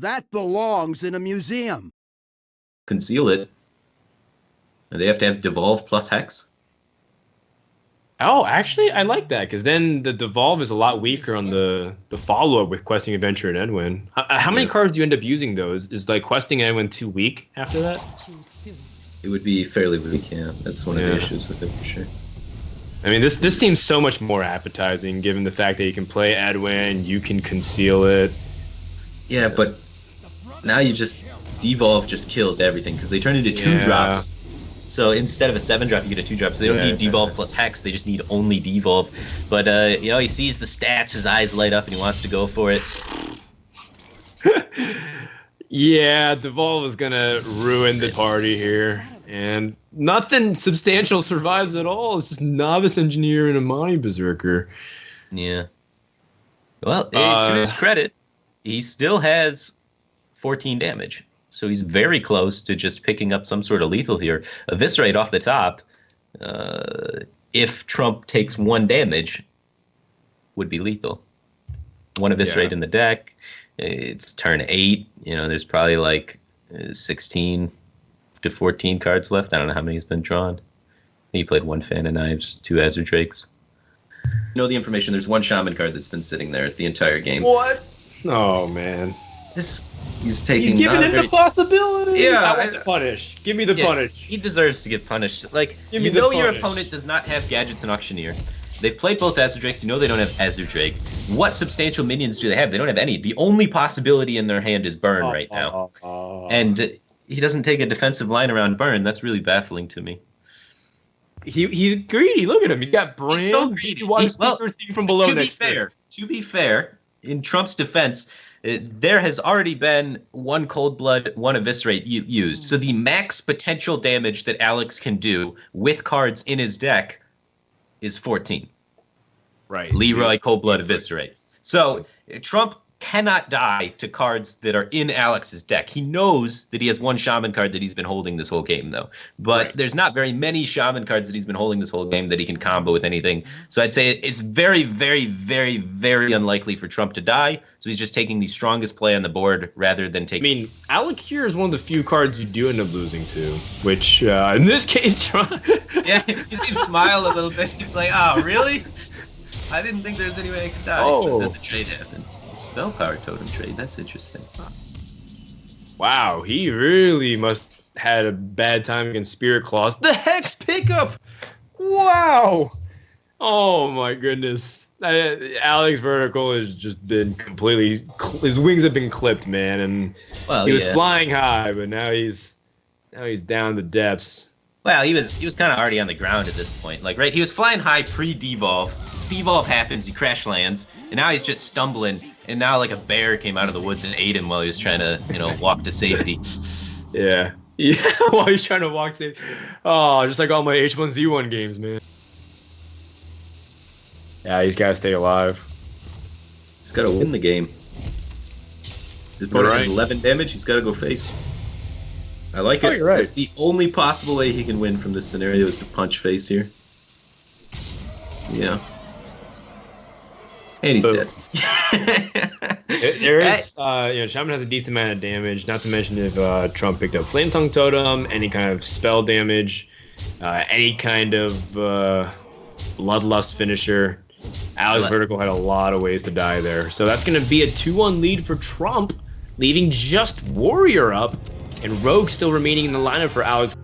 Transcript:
That belongs in a museum. Conceal it. And they have to have Devolve plus Hex. Oh, actually, I like that because then the Devolve is a lot weaker on the follow-up with Questing Adventure and Edwin. How many cards do you end up using, though? Is like Questing and Edwin too weak after that? It would be fairly weak, yeah. That's one of the issues with it, for sure. I mean, this seems so much more appetizing, given the fact that you can play Edwin, you can conceal it. Yeah, but now you just... Devolve just kills everything, because they turn into 2-drops. So instead of a 7-drop, you get a 2-drop. So they don't need Devolve plus Hex. They just need only Devolve. But, you know, he sees the stats, his eyes light up, and he wants to go for it. Yeah, Devolve is going to ruin the party here. And nothing substantial survives at all. It's just Novice Engineer and Amani Berserker. Yeah. Well, to his credit, he still has 14 damage. So he's very close to just picking up some sort of lethal here. Eviscerate off the top, if Trump takes 1 damage, would be lethal. 1 Eviscerate in the deck. It's turn 8. You know, there's probably like 16 to 14 cards left. I don't know how many has been drawn. He played 1 Fan of Knives, 2 Azure Drakes. You know the information. There's 1 Shaman card that's been sitting there the entire game. What? Oh, man. He's taking. He's giving him the possibility. Yeah, I want the punish. Give me the punish. He deserves to get punished. Like, you know your opponent does not have gadgets and Auctioneer. They've played both Azure Drakes. You know they don't have Azure Drake. What substantial minions do they have? They don't have any. The only possibility in their hand is Burn right now. And he doesn't take a defensive line around Burn. That's really baffling to me. He's greedy. Look at him. He's got Brand. He's so greedy. From below. To be fair, in Trump's defense, there has already been 1 Cold Blood, 1 Eviscerate used. So the max potential damage that Alex can do with cards in his deck is 14. Right. Leroy, Cold Blood, Eviscerate. So Trump cannot die to cards that are in Alex's deck. He knows that he has 1 Shaman card that he's been holding this whole game, though. But there's not very many Shaman cards that he's been holding this whole game that he can combo with anything. So I'd say it's very, very, very, very unlikely for Trump to die. So he's just taking the strongest play on the board rather than taking... I mean, Alex here is one of the few cards you do end up losing to, which in this case, Trump... Yeah, you see him smile a little bit. He's like, oh, really? I didn't think there's any way I could die. Oh. But then the trade happens. Spell Power Totem trade. That's interesting. Wow, he really must had a bad time against Spirit Claws. The Hex pickup! Wow! Oh my goodness. Alex Vertical has just been completely... His wings have been clipped, man, and he was flying high, but now he's down the depths. Well, he was kind of already on the ground at this point. Like, right, he was flying high pre-devolve. Devolve happens, he crash lands, and now he's just stumbling. And now, like, a bear came out of the woods and ate him while he was trying to, you know, walk to safety. Yeah, while he's trying to walk safe. Oh, just like all my H1Z1 games, man. Yeah, he's got to stay alive. He's got to win the game. His opponent has 11 damage, he's got to go face. I like it. You're right. That's the only possible way he can win from this scenario is to punch face here. Yeah. And he's dead. There is, Shaman has a decent amount of damage. Not to mention if Trump picked up Flame Tongue Totem, any kind of spell damage, any kind of Bloodlust finisher. Alex Vertical had a lot of ways to die there. So that's going to be a 2-1 lead for Trump, leaving just Warrior up, and Rogue still remaining in the lineup for Alex.